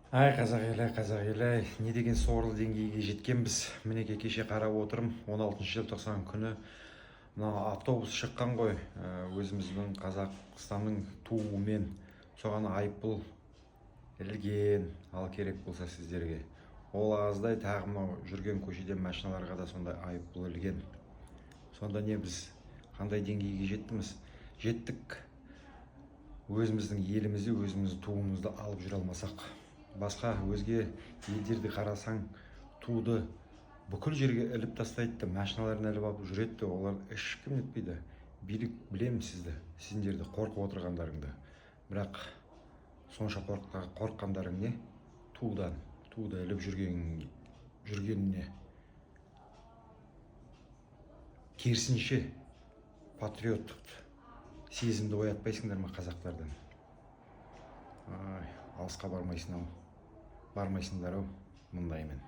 Қазақ елі, не деген сорлы деңгейге жеткенбіз. Мінеке кеше қарап отырмын, 16 желтоқсан күні мына автобус шыққан ғой, өзіміздің Қазақстанның туымен. Соған айыппұл ілген, ал керек болса сіздерге. Ол аздай тағы мынау жүрген көшеден машиналарға да сондай айыппұл ілген. Сонда не біз қандай деңгейге жеттік. Өзіміздің елімізді, өзіміздің туымызды алып жүре алмасақ. Басқа өзге елдерді қарасаң, туды бүкіл жерге іліп тастайды, машиналарын іліп алып жүреді, олар ешкім етпейді. Билік білемін сіздерді қорқып отырғандарыңды. Бірақ сонша қорыққандарың не? Туды іліп жүргеніне. Керісінше патриоттық сезімді оятпайсыңдар ма қазақтардан? Алысқа бармайсыңдар ау, мұндаймен.